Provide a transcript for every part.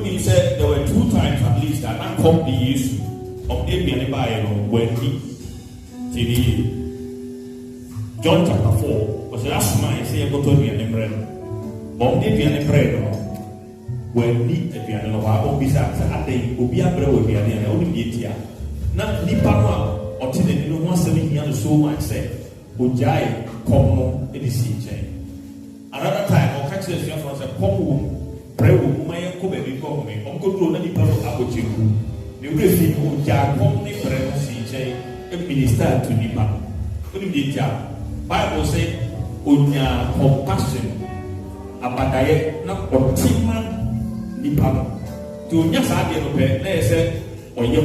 when he said there were 2 times at least that I come the issue of the Bible when he John chapter 4 was last man say go to the bread. But the bread when he the piano wa obisa at the obia bread will be an only media. Not Nipama or Tinny no one 7 years so much say Ujai come in the sea chain. Another time or catch the from the come pray with my baby come me uncle to any part of Abu Chiku. The briefing Ujai come the bread sea chain a minister to Nipa. What did the Bible say Unya compassion abadaye na otima Nipa. To Nyasa de Lope, they say or you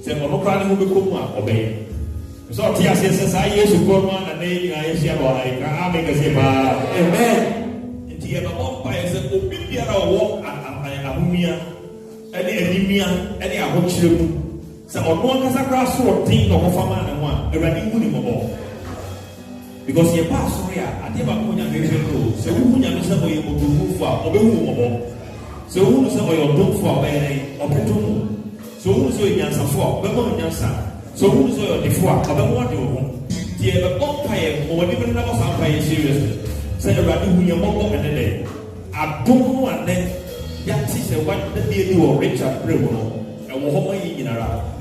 say monocratic will become obey. So Tia says, I used to go on and they I see about like I make a say, amen. And Tia Baba is a Obia walk and Amumia, any anemia, any Ahochim. So on one has a grass or thing of a farmer and one, a running winning of all. Because your pastor, I never put your very low. So who can you say able to move for or be movable? So who knows about your book for a or so who's your answer for? But one answer. So who's your default? But what do you want? The umpire or even never umpire seriously. Say about who you're more than a day. I don't know and then that is what the deal you or Richard Brewer and Wahoma in a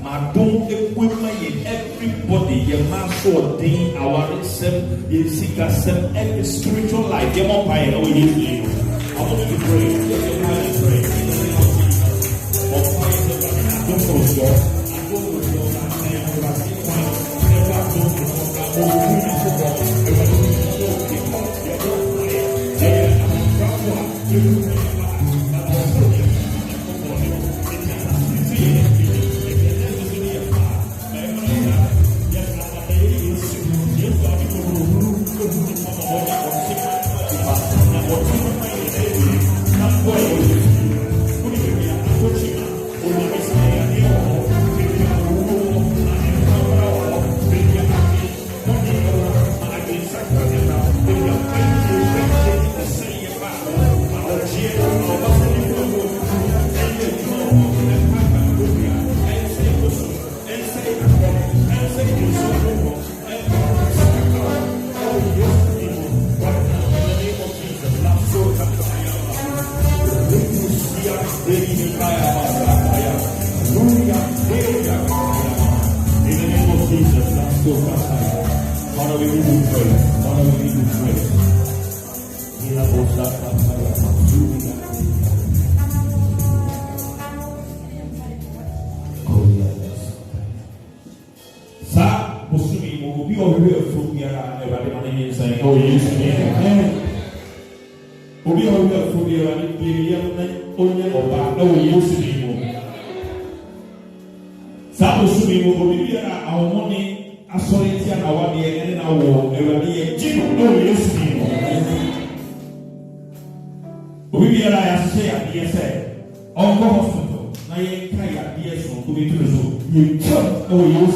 my don't equipment in everybody, your master thing, our self, your seek ourself, every spiritual life, your umpire, or you live. I want you to pray. Don't go with God. I go with God. I say, I'm going to see one. Never go with God. I'm going to see football. I'm going to see football.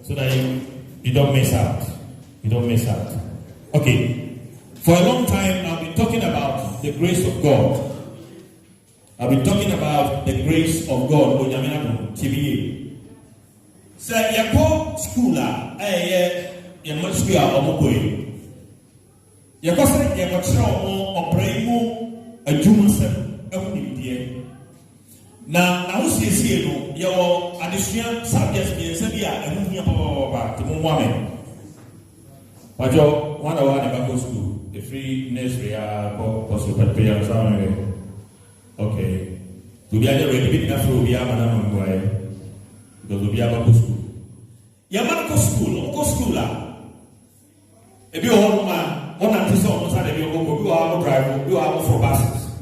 So that you don't miss out. You don't miss out. Okay. For a long time, I've been talking about the grace of God. I've been talking about the grace of God. TV. So, you go school, you must be a homeboy. You go say, you go try a brave a Jew, a Now see no your additional subjects be Sabia and moving up to Mumwame. But your 1 hour never go school. The free nursery are possible prayer. Okay. To be either ready enough to be a madam because we are to school. Yamako school, go school. If you home man, one and two songs and you are driver, you are for buses.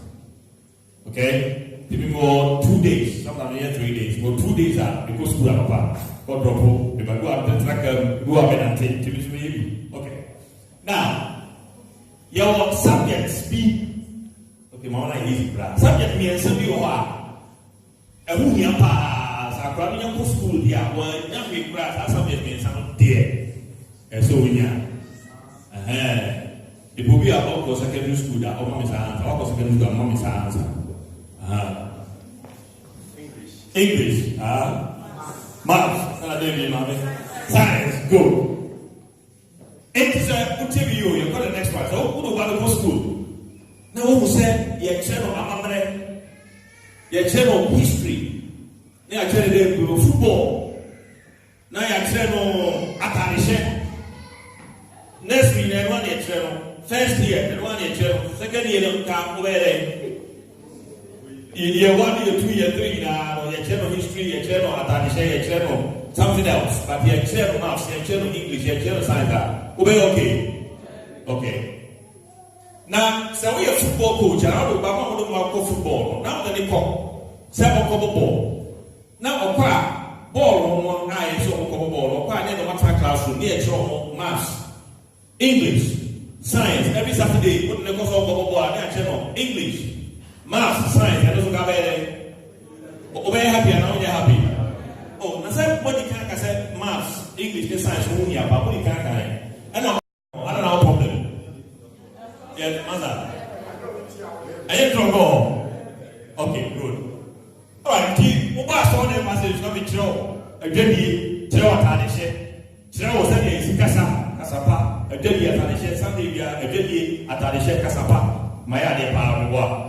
Okay? Give me more 2 days, sometimes 3 days. Go 2 days out, because school are apart. God drop home. If I go out the track, go up and take TV. Okay. Now, your subjects be okay, my easy class. Subject means you are a who you pass. I probably go school here. Well, young class, subject means I'm there. And so we are. It will be about secondary school that our mom is answer. Our secondary school, mom is answer. English, math, science, go. It is a interview. You got the next one. So, who do want to go to school? Now, who said, you channel Amamre, you channel history, you channel football, now you channel Atarisha. Next week, you want your channel. First year, you want your channel. Second year, you come over. Year 1, year 2, year 3, now your channel history, your channel Atarisha, your channel something else, but your channel maths, your channel English, your channel science. Okay. Okay. Now, so we are football coach, and I will go football. Now, the call 7 ball. Now, a crack ball on one eye, so ball, or quite near the math classroom, near maths, English, science, every Saturday, put the course of ball, and channel English. Maths, science, and also got very happy and now you're happy. Oh, I said, what you can't say maths, English, and science, but what you can't I don't know problem. Yes, mother. I ain't going to go. Okay, good. All right, keep what saw the message not be true. A day, Joe Atanisha. Joe was saying, Casapa, a day at Atanisha, Sunday, a day at Atanisha, Casapa, my idea power.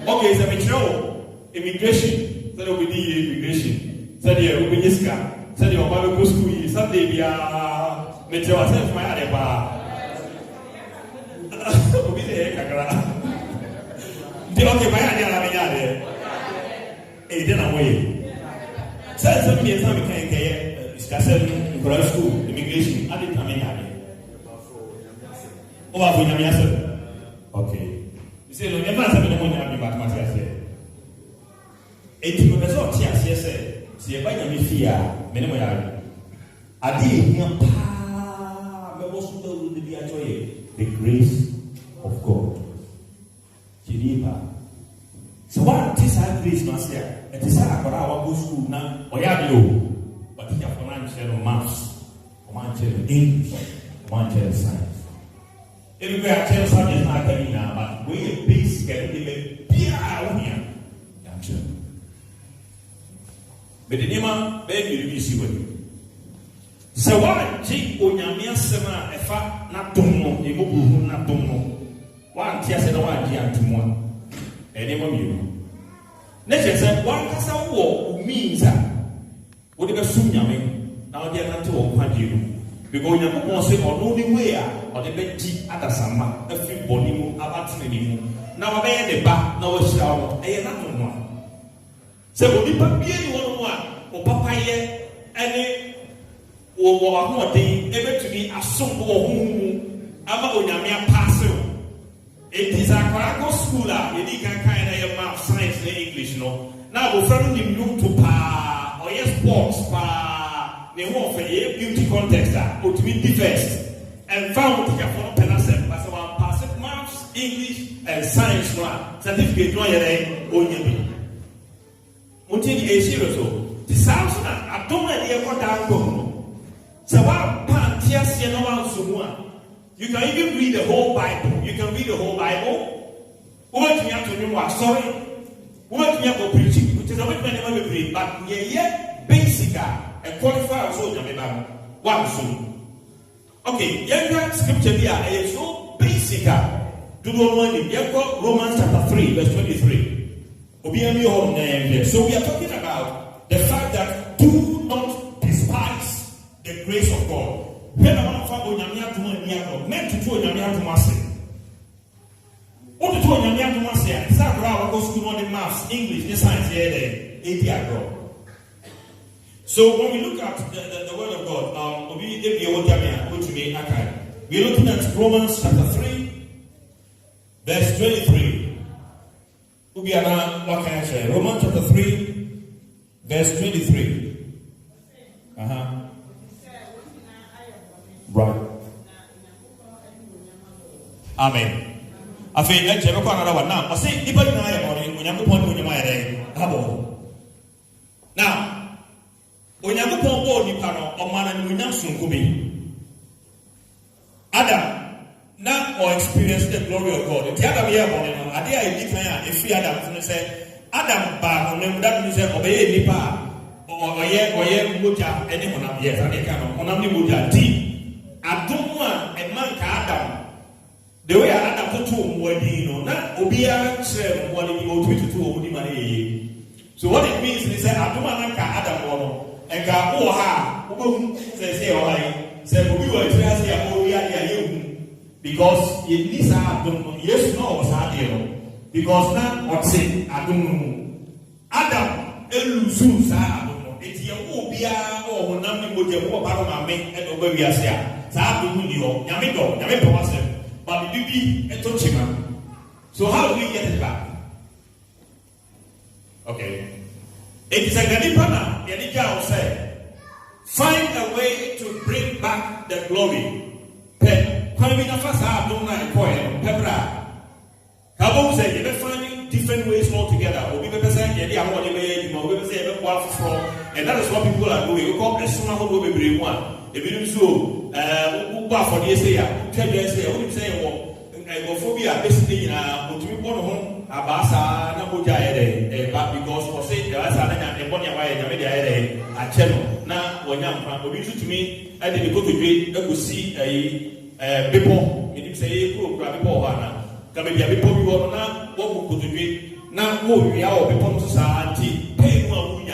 Okay, so we show immigration. So we need immigration. So there will be this guy. So there will be school. Sunday we are metro ourselves. My other bar. We there, Kakara. Okay, my idea la menya there. Then away. So some years we can get discussion in grammar school immigration. I didn't come in here. Oh, we have answer. Okay. You say, no, never have any money about mathematics. It will be so tears, yes, see a bite of me fear, minimum. I did him, the grace of God. So, what is our grace, Master? It is our go school now, or you, but he have one share of maths, one share of English, one share of science. If we are telling something not coming now, but we are basic and we be out here. But the name of baby, you see what you. So, what Jake Onyamia Sema, a fat not to know, a move not to know. One tears and one giant to one. A name of you. Nature said, one has a war who means that. What did a soon yamming? Now they are not to open you. Because you are not saying, or no, the way, or the bed tea at a summer, a free body move about anything. Now I bear the back, now a shower, I am not one. So, if you be one, or papaya, any or one day, ever to be a soap or whom I'm a mere parcel. It is a Karago schooler, you can kind of math, science, and English, no. Now, we're from the new to pa, or yes, sports, pa. They want for a beauty contest or to be the first and found to get for penasem as our passive maths, English, and science certificate no yere onye. Until the serious the sounds I don't know the ever down go. So what pantias no one sumua. You can even read the whole Bible. You can read the whole Bible. What you have to do, sorry. What you have to preaching, which is a bit many read, but yet basic. And qualify also the one soon. Okay, younger scripture here is so basic. Do not know it. You got Romans chapter 3, verse 23. So we are talking about the fact that do not despise the grace of God. When a man found Onyamia meant to do Onyamia to Master. What to do Onyamia to Master? Sakura goes to know the maths, English, the science, ATR. So when we look at the word of God, we're looking at Romans chapter 3, verse 23. Romans chapter 3, verse 23. Right. Amen. I feel like you're another one now. I say, people in now, when you go on the panel, or man and winner soon could be Adam now or experience the glory of God. The other way around, I dare declare if you Adam say, Adam bar, or that you say, obey Nipa, or ye Muja, anyone up here, and they can on Muja tea. I don't want a man Adam. The way Adam put two wedding, not Obia, what it go to two money. So what it means is that I don't want Adam. And God, oh, ha, say, we were because it needs yes, no, was hard, because now what's it? I don't know. Adam, Elusus, I don't know. It's your Obia or Nami would have walked out of my main and over we are here. Sabu, Yamido, Yamido was him, but the baby and Tochima. So, how do we get it back? Okay. It is a Galipana, Yanika said, find a way to bring back the glory. Kabum said, you're finding different ways altogether. And that is what people are doing. We call this one who will be one. If you do so, for the essay, 10 years ago, we say, Agophobia, basically, to be born home, Abasa, Nabuja, because for say, there was a Bonia Way, a channel. Now, when I'm to me, I didn't go to grade, I could see a people, it say, who grab a ball, come and be a people we want now, what would grade? Now, we are people society, pay one,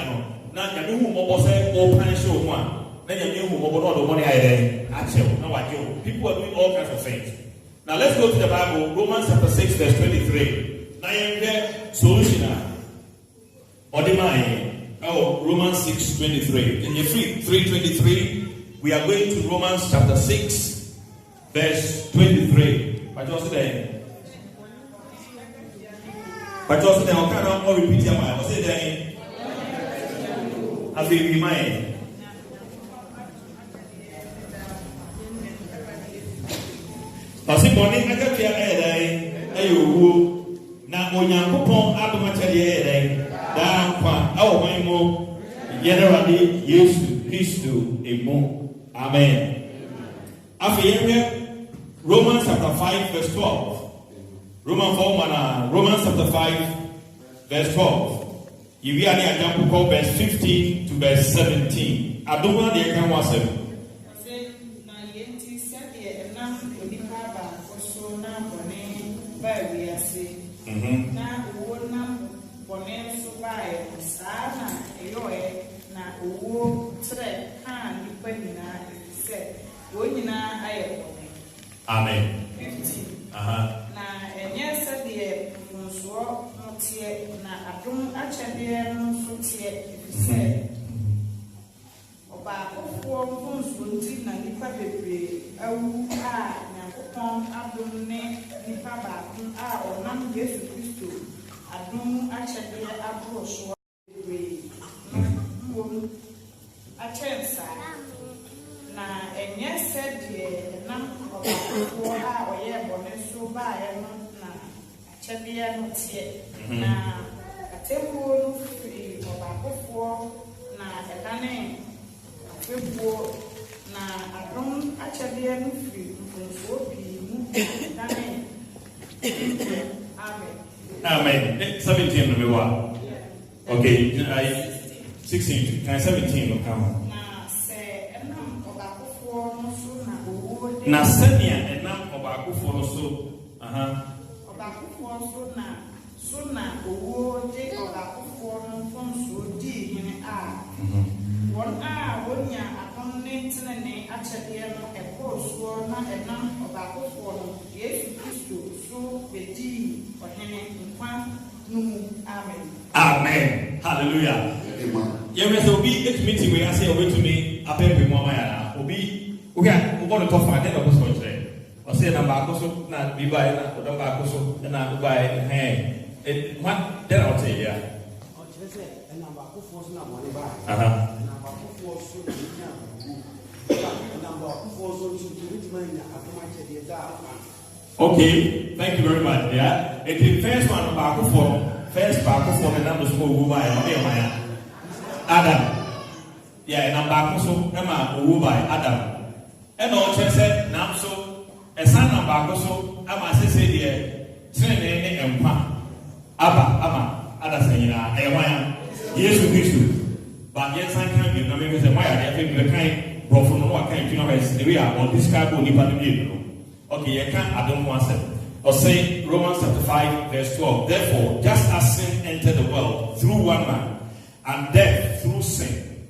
now, you know, who say, oh, punish one. Then you know, what the money I did, actually, no, I do. People are doing all kinds of things. Now let's go to the Bible, Romans chapter 6, verse 23. Now you get solution. Or the mind. Oh, Romans 6, 23. In your 3:23, we are going to Romans chapter 6, verse 23. But also then, I'll kind of repeat your mind. What's it then? As we remind. Pasi boni agak dia ayo na onyankopon adomachade da kwa awo manmo generally Yesu Kristo emo. Amen. After Romans chapter 5 verse 12. Romans chapter 5 verse 12. You are near example verse 15 to verse 17. Adoma de kan wasem. Na uwo na bone so bae sana eyoe na uwo tre kan nipa nyina se wo nyina aye bone. Amen. 15. Na enye se de funso motie na adom achede no so tie se oba ofo funso nti na nipa bebre awu a Nyankopon adom ne nipa ba a onam Yesu Kristo adom achede abro so bebre mbom achensa na enye se de nam oba ofo a oye bone so ba ye no na achede no tie na atembo no firi oba ofo na edane afebuo na adom achade no firi mfonso bi mu edane. Amen. Amen. 17 number 1. Okay, 16. Can I 17 come? Na se enam obakofo no so na owo de. Na senia enam obakofo no so. Obakofo so na Suna owo de Obakufo no mfonso di hene a. Won a wonya akonne tenene achede no ekosuo na enam Obakufo no Yesu Kristo so bedi ohene nkwa numu. Amen. Amen. Hallelujah. Amen. Yes, obi it meeting we say obi to me apempe mo ya obi okay we want to talk for that of us today. O say na ba ko so na bi ba na o ba ko so na ba it what there out here. O chese na ba ko force na mo ba. Na ba ko force so ni na ba ko force so to man na akoma che da. Okay, thank you very much. Yeah. It the first one about first back for the number school by Adam. Yeah, and I'm back so Emma by Adam. And all said, now so a son of Bacoso, Ama say dear, Trinity and Pa. Abba, Ada Sayina, Ewan, yes, we do. But yes, I can't give them because I think the kind brought from what kind of we are on this card only by the okay, I can't, I don't want to. Or say Romans chapter 5, verse 12. Therefore, just as sin entered the world through one man, and death through sin,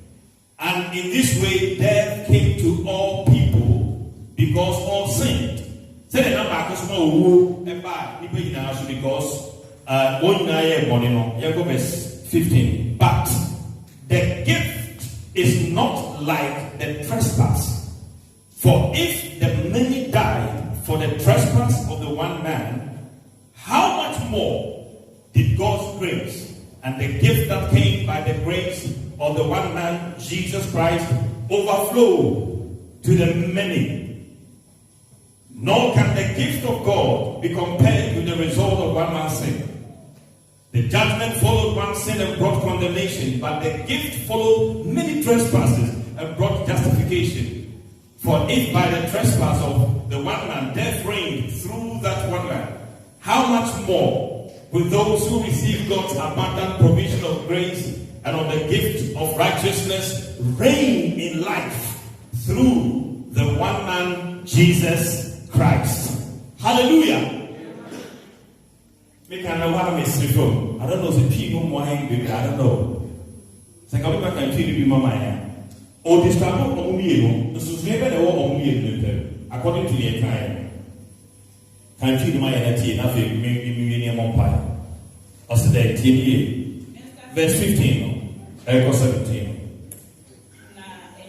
and in this way death came to all people because all sinned. Say the number because no and bad because verse 15. But the gift is not like the trespass. For if the many died for the trespass of the one man, how much more did God's grace and the gift that came by the grace of the one man, Jesus Christ, overflow to the many? Nor can the gift of God be compared with the result of one man's sin. The judgment followed one sin and brought condemnation, but the gift followed many trespasses and brought justification. For if by the trespass of the one man death reigned through that one man, how much more will those who receive God's abundant provision of grace and of the gift of righteousness reign in life through the one man, Jesus Christ? Hallelujah. I don't know the people wine, I don't know. So come back and be my or this type of Omiano, the Susnever or Omiano, according to the entire country, my energy, nothing, maybe millennium empire. Or today, verse 15, Echo 17. Na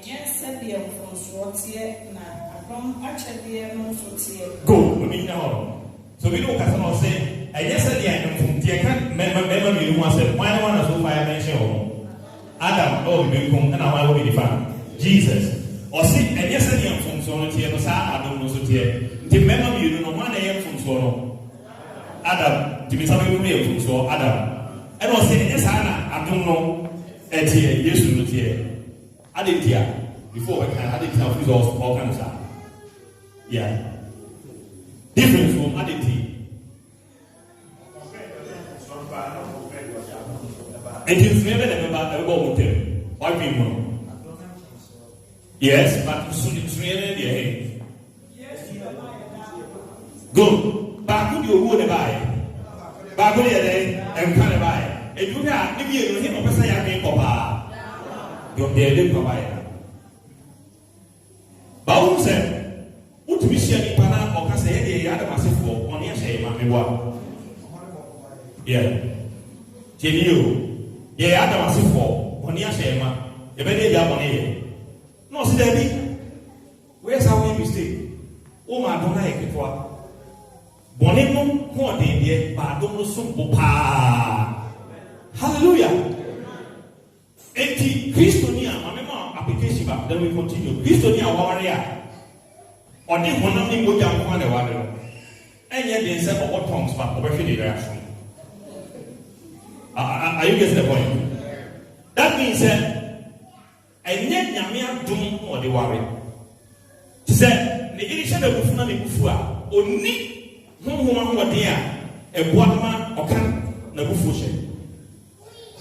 yes, said the Fonsuotia, na Abram actually no sotia. Go, we mean now. So we don't have to say, I guess at the end from the account, remember you once said, why one of I mentioned Adam, oh, we come and I will be defined. Jesus. Or see, and yes, I am from Sono Tia, I don't know so dear. The memory you know, one AM from Sono Adam, to be something real from Sono Adam. And I say, yes, Anna, I don't know, and here, yes, you know, here. I did here before I did tell you all kinds of. Yeah. Different from additive. And you never about the hotel. Why people? Yes, but it's really the head. Good. Back to your wood buy. Back to the day and kind of buy. If you have, maybe you him a say I came for bar. You're dead provider. Baum said, what we see Pana or Casay, the other massive for 1 year say, Mammy, what? Yeah. Tell you, the other massive for 1 year say, Ma, the better job on here. No, see, Daddy, where's our mistake? Oh, my don't like it. Bonino, more than yet, but don't know some papa. Hallelujah. Eti Christonia, my application, then we continue. Christonia, warrior. Or the one of them go down on the water. And yet, they said, what tongues, but over the reaction. Are you getting the point? That means that. And yet, Yamia doom or the worry. She said, the Elisha of Bufuna de Bufua, only whom were there, a Guatman or Can Nabufushe.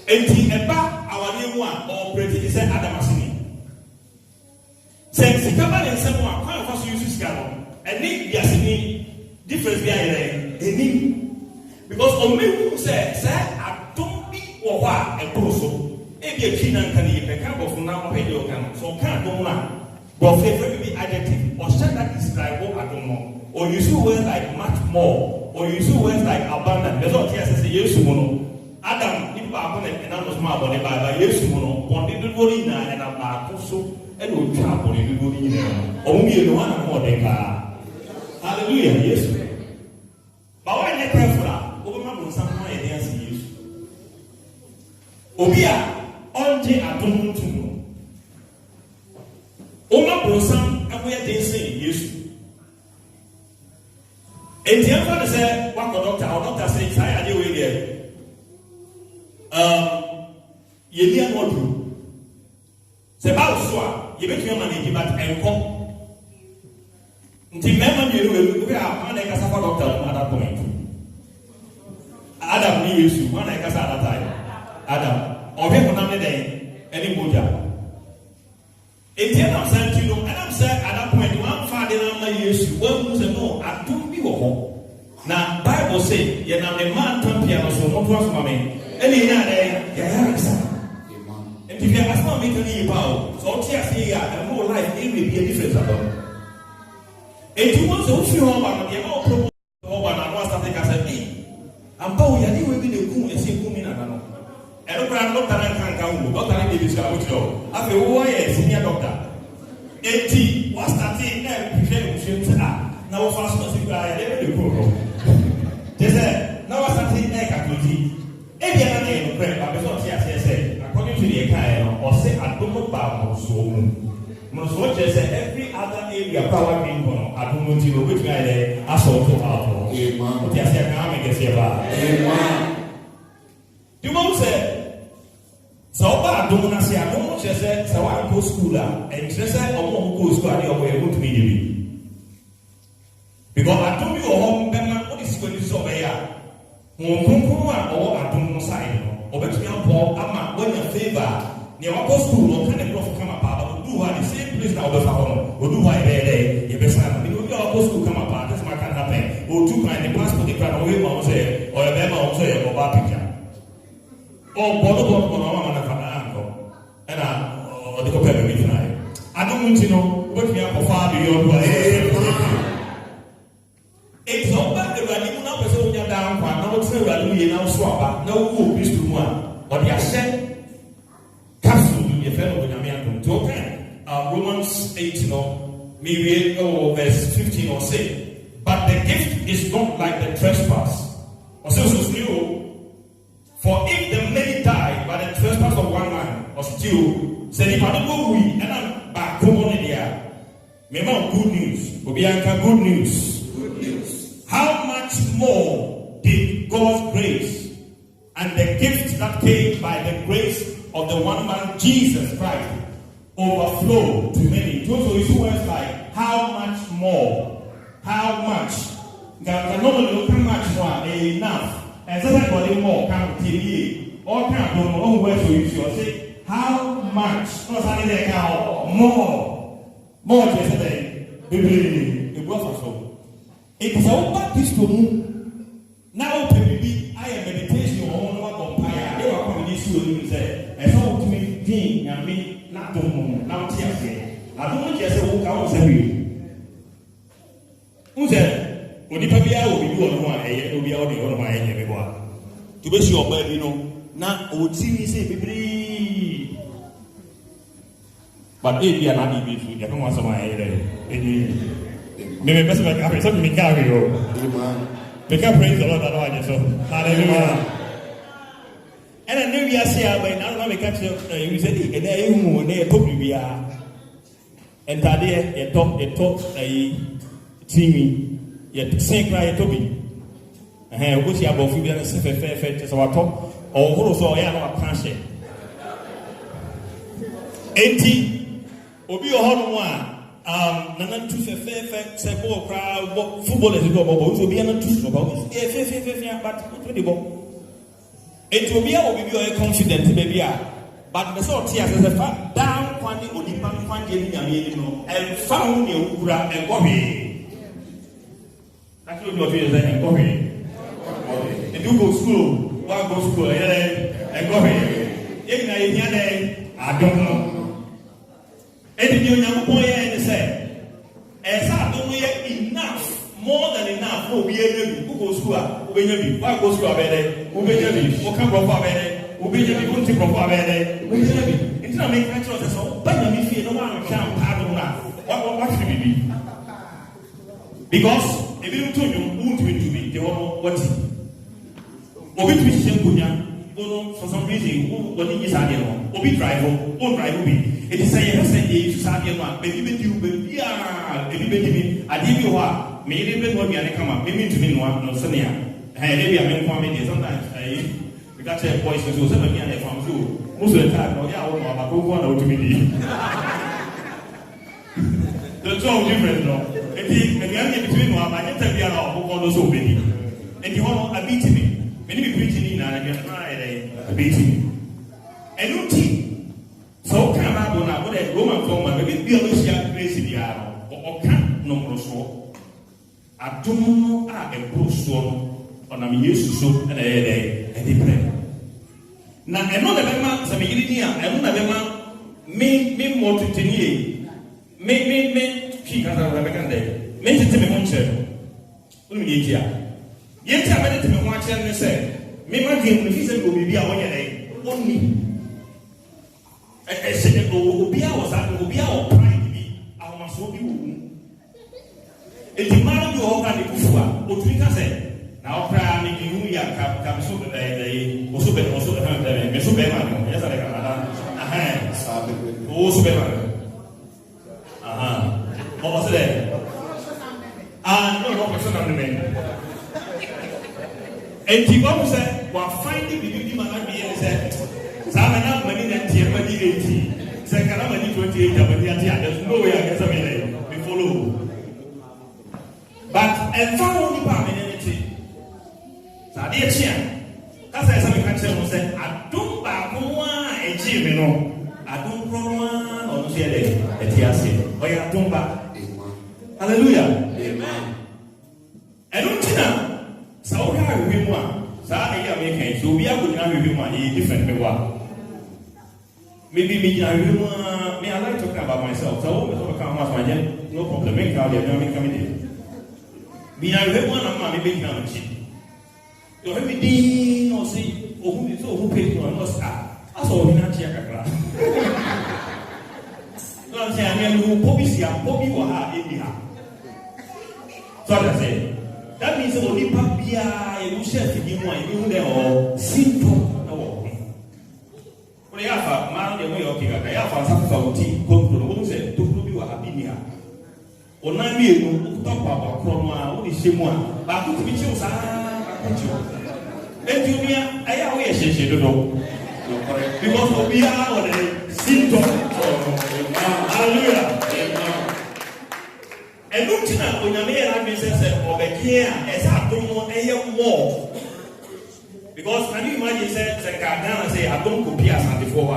And Eba, our new one, or pretty said Adamasini. Said Sikaban and someone, how of us use this gallon, and need Yasini difference behind a name. Because Omewu said, sir, I don't be or what a broso. If you're keen and can eat a cup of now, so can't go on. But if be adjective or shall that describe what I don't know. Or you see words like much more, or you see words like abundant. There's all tears as a yes, Adam, if I and I was my body by yes, wanted to go in and I'm not also, and would trap on it to go in there. Only the one more than hallelujah, yes. But when they pray for that, over someone against you. Obia, on the atom to know. Oma Brosam, and where they say yes. And the other said, what the doctor says, I are you there? You near what you say about Swa, you make your money, but and come. Remember, we are one acre for doctor at that point. Adam needs you, one acre at a time. Adam, or people on the day, any Buddha. In the end of Santi, and I'm saying at that point, one father and use you, one who's a no, I don't be home. Now, Bible say, you know, the man turn piano, so what was my man? And in that day, and if you ask me to leave out, so tears here, and more life, it will be a difference about it. And you want to feel about the more problem over and once I think I said, hey, I'm told you will be the cool and see Kumina. And look around, Doctor and Kangu, Doctor and Davis, I feel who is senior doctor. 80, what's that thing? Now, fast was I never do. They said, now what's that thing? Every other name of prayer, but before say, according to the account, or say, I don't know about so just every other area power being gone, I don't know which guy they are so to out. Amen. Yes, I can say about. Amen. You won't say, so I don't want to say, I don't want to say, so I go school and just say, I won't go school, I will to me. Because I told you, home, what is going to be here? Or I don't know, side, or bet me up, I'm when you favor. Near our school, or kind of profit come apart, do the same place now, or do why they, if it's not, we will our school come apart, that's my can happen, or two kind of passport, the crowd away, or a member, or bar picture. Or Bodo, uncle, and the compare with tonight. I don't want to know what we are for far beyond what it's not bad the running now, so you're down, but no, it's now swap, no who is to one, but they are said. Romans 8, maybe verse 15 or say, but the gift is not like the trespass. Or so new. For if the many died by the trespass of one man, or still, said if I don't go we, and I'm back home on there. Remember good news. Obianka, good news. Good news. How much more did God's grace and the gift that came by the grace of the one man Jesus Christ overflow to many? Those are his words like, how much more? How much? God normally look how much more enough. And sometimes more come TV. All kind of don't know where to use your say, how much? Not only that, how more. More yesterday. The world for so. It is all about this to me. Now, baby, I am meditation on what compare. They were coming this to say, and so to me, being and me. Not to now tears. I don't want to say, who comes every. Who said, when the Pabia will be doing one, it will be all the other way everyone. To be sure, but now would see me say, baby. But if you are not be food, you don't want some of my head. Maybe best like I something carry you. Because praise the Lord, otherwise, so hallelujah. And I knew you are saying, but now we catch you said, and there you they told me, and Tadia, a talk, a teamy, yet same cry to me. And which you have both you and fair just our talk, or also I have a cancer. 80 will be a whole one. Nana two fair, say, crowd, football is go, so be an two about it. But the ball. It will be a confident baby, but the sort here as a fact down quantity only quantity and found you and worry. That's what you're saying, worry. And you go school, one go school, and go here. I don't know. And if you're young boy and say, as I don't know enough, more than enough, who be able to go school, who be able to go school, who be able to come from Babede, who be able to come from Babede, who be able to. It's not making a choice, so, but you feel no one can pardon that. What should it be? Because if you don't know, who to be, they won't know what. For some reason, what is Adiano? Obi drive, own drive be. It is a yes and a Sadian, baby, you, yeah, baby, I give you what, maybe when you come up, maybe to me one, no Sonia. Maybe I'm in family, sometimes I got a voice to some again from you. Most of the time, no, yeah, I go on to me. The two different, no. And the between one, I can tell you how to go so big. And you want to beat me. Many people preaching in and again, a beating. And you see, so come up on a Roman form, maybe be a little crazy, or can't no so. I don't know a bruise on a use soup and a pray. Now, another member, some Iria, another member, me more to 10 years. Me, keep as a Rebecca day. Make it to me, Moncher. Yet I went to me watch and said, me my dream, if he will be our day, only. I said, Obia was that Obia or pride to be our Masobi. It demanded you all kind of Kufua, what we can say. Now, prayer making who you come so that they also better also the Mesobeman. Yes, I can. Also better. What was it? No, personal name. And Tibom said, while finding the beauty man and said, Samana money and Tia money 80, Sakana money 28, there's no way I can we follow. But and found only permanency. Sadia Chian, that's as I can tell say, I don't buy a gym, I don't promo on the at Tiasi, or I don't buy. Hallelujah. Amen. I don't know. So we are with one. So we are with one. Different one. Maybe me, I like talking about myself. So no problem. Make out the coming in. Me, I have one of my baby now. You have me dean or see who paid to us. I saw him not check. So I'm saying, who Bobby will have in so I say. That means only Papia, you share to give one, you know, simple. When you have a man, the way of Kika, I have some fountain, come to the home, to prove you are happy here. Or not me, who talk about Cromwell, what is Shimon, but who teach you, then you mean, I always say, you know, because we are simple. Hallelujah. And looking at when a man says, over here, as I don't want a year more. Because can you imagine, says, the Cardana say, I don't compare as before.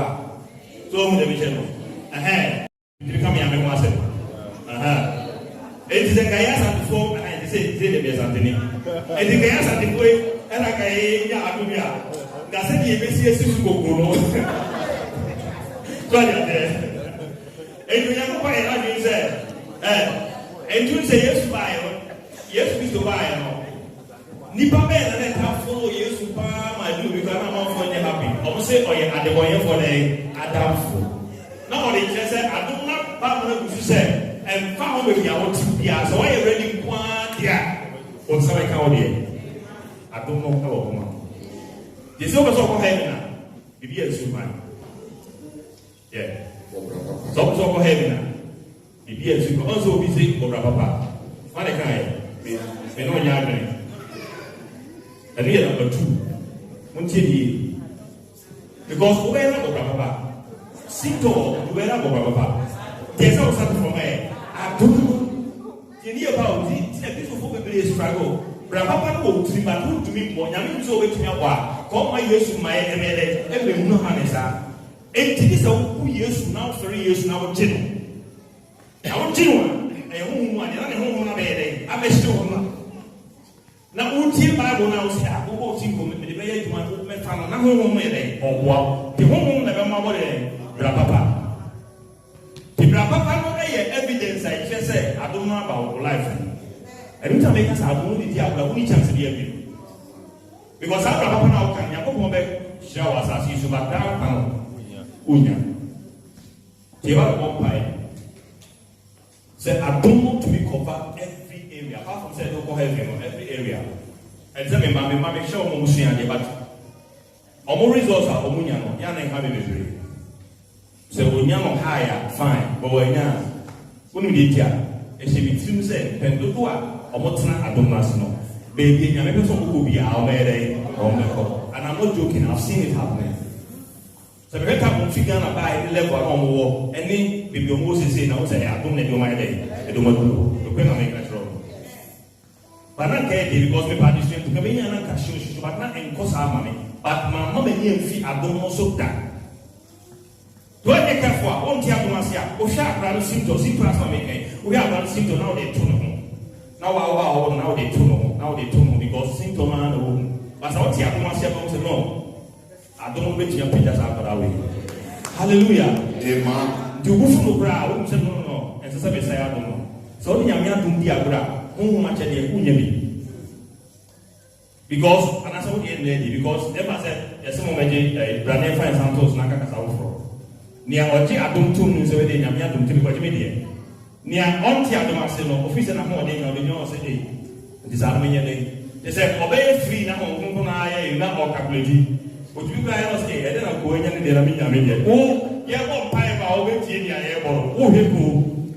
So, let me tell you. You become a man myself. It is a Gayas before, and I say, the best Anthony. And the Gayas before, and I Gaya, that's a BCS to go. So, and you never quite like you said, and you say yes, Mr. Bio. Nipa bear let her follow yes, I do because I'm not for happy. I will say, oh, yeah, at the way for the Adam. Now, they just said, I do not partner with you, say, and found with your own TPR. So I already want here. What's the account here? I don't know how. There's always over heaven now. If you are Superman. Yeah. So over heaven now. Yes, you can also visit Papa. What a kind. We know you're a real number 2. Because we are not Papa. Sito, we are not Papa. There's also something from me. I don't know about this people struggle. Papa will to me, but I mean, so wait me a while. Call my years to my MLA, every no Hanesa. 8 years old, 2 years now, 3 years now, general. I want you one, a home one, and a home on a bed. I'm a stone. Now, Uti Bible now say, I go to the way to my family. Now, home or what? The home never more Papa. The Papa, evidence I just say, I don't know about life. I don't make us have only chance to be able. Because our Papa now can go back, show us as you should back down. Unya. Give out one pie. Said, I don't want to be covered every area. Apart from saying, don't go every area. And tell me, Mammy, show Momusia, but Omo results are Omunyano, Yan and Habi. So, Unyano higher, fine, but when Yan, Unidia, and she be two said, Pendua, Omotana, I don't know. Baby, I never saw who be our way, and I'm not joking, I've seen it happening. So every time we figure out by the level on the wall, and then baby Moses say, "Now say I don't need my day. I don't want to do. You can't make that wrong." But not care because me party strength to come in and cash you, but not in cost our money. But my mom and me fee I don't also that. Do I take care for? One tear to Masia. O sharp rather symptoms. See class making. We have one symptom now. They turn home. Now they turn home. Now they turn home because symptom are home. But I want tear to Masia comes no. I don't wait your pictures out that way. Hallelujah. Amen. Do you go brow? No. And so say I don't know. So the Yamia do the Abra, whom much at the Unyami. Because, and I saw the lady, because ever said, there's some of the brand fine Santos Naka out from. Near Oji Adum Tum is already Yamia Dum to be media. Near Auntie Adamasino, office and a morning of the Union City. This Armenian day. They said, obey free now, Kunkunaya, not all calculating. But you guys say, I don't go in the Ramina. Oh, yeah, what pipe are over in your airborne? Oh, he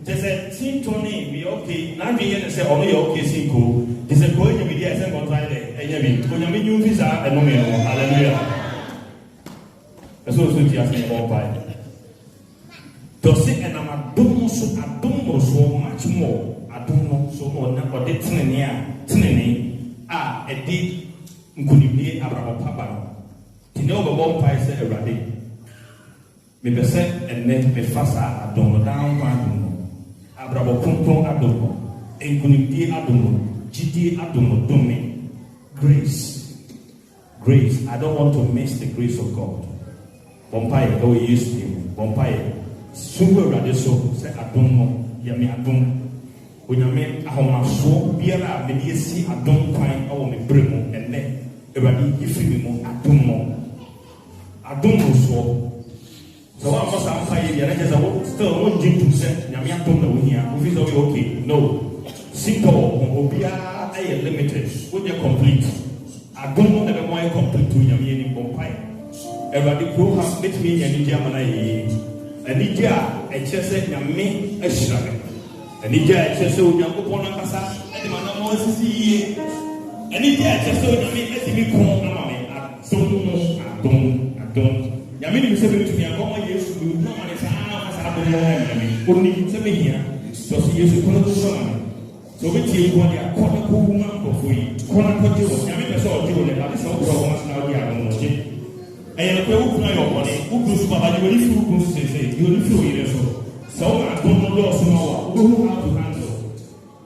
they said, Team Tony, we okay. Now we say, only okay, Cinco. They said, go in the media and on Friday. And you mean, when you mean you visa and no man, hallelujah. That's also what you're saying about pipe. To say, and I don't know so much more. I don't know so much. But it's Tinny, a deed, could be a Papa. You know, the one price said already. Me percent and then me fasa adomo down one abrabo pumpon adomo enkunimdi adomo gidi adomo domi grace. I don't want to miss the grace of God. Bompire go use him. Bompire suwe radiso say adomo yami adomo. Unyame ahomaso biara me die si adom kwan awo me bremu enne ewadi ifiri mu adomo. I don't know so I'm not saying you're still one drink to set Yamian Tonga here. We feel okay. No. Simple Obia I limited. When you're complete. I don't know that I'm complete to Yamian in Bompire. Everybody go have met me and India Manai. And India, I just said Yami a shrug. And India, I just saw Yampona Casa and Manamos see. And India, I just saw Yami as me call I don't. Yamini is able to be a common use to no one is only 7 years. So she used to call the son. So which is one year, quarter cool woman for you. Corner Cojo, Yamina saw Julie, but it's all programs now. And a cool fly of money, who goes by the way you say, you will feel it so. I don't know who how to handle.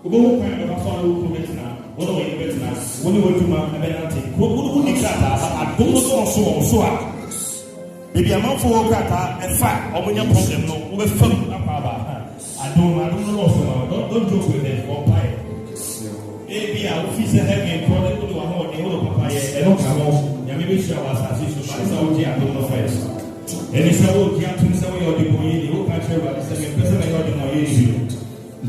Who kind of a follow who is now. What do you get now? When you went to my penalty, who did that? I don't know so. Maybe a month for Grata, in fact, or when your problem, no, we're filling up about. I don't know, don't joke with it, or pie. Maybe our officer having a product to a whole day of papaya, and don't come off. Maybe show us as you should. I don't know first. And it's a old Yatum Sawi or the boy, the old country, but it's a person I got in my age.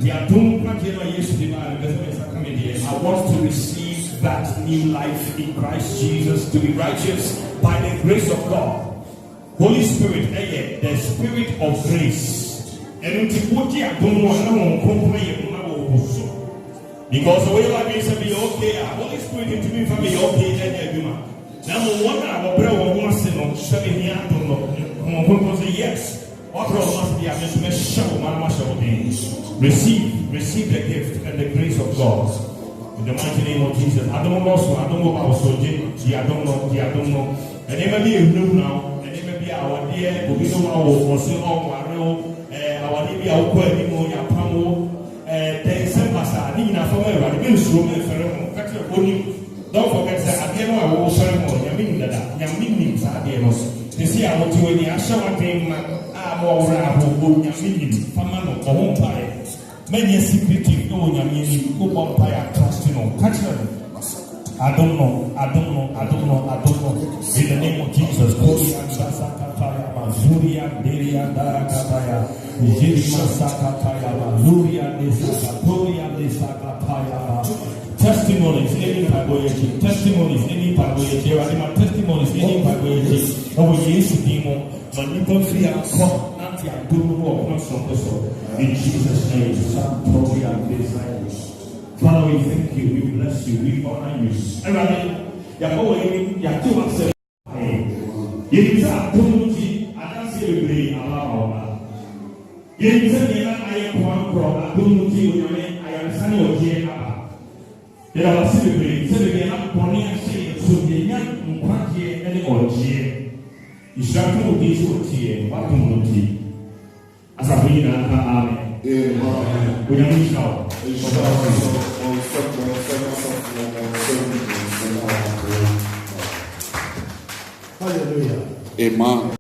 The Atum country, I used to demand a committee. I want to receive that new life in Christ Jesus to be righteous by the grace of God. Holy Spirit, the Spirit of grace. And I don't know because the way I say be okay, Holy Spirit into me for me okay, then you do. Now, one hour, brother, once in on 7 years, I don't know. Yes, what must be a show, receive the gift and the grace of God. In the mighty name of Jesus. I don't know, I don't know about Soji, I don't know. And maybe you know now. Our dear, we know our Oso, our Libya, our Quenimo, Yapamo, December, Nina, from everybody, Ministry, Ferro, Factor, Don't forget that again I will show you more. Yamin Sadiano. You see, I want to when you show a game, I'm all around Yamin, Famano, or Umpire. Many secretive no Yamin, who umpire trust you know, catch them. I don't know. In the name of Jesus, Korean Sakataya, Mazurian, Derian, Darakataya, Nijima Sakataya, Mazurian, Desakatoria, Desakataya. Testimonies, any pagoyaji, testimonies, any pagoyaji, testimonies, any pagoyaji. Oh, yes, Demo, Manipo Fia, Nanti, and Duru, in Jesus' name, Santoria, Desire. Father, we thank you, we bless you, we honor you. Everybody, Yahweh, Yahweh said, you are Tumuji, I don't see you agree, Allah. You said, I am one from Tumuji, I am Sunny or Jay. There are celebrating, celebrating, I'm Bonnie and saying, so the young Quanti and Orgy. You shall do this with tea, what to Muti. As a winner, Amen. We are reaching out. Hallelujah. Amen.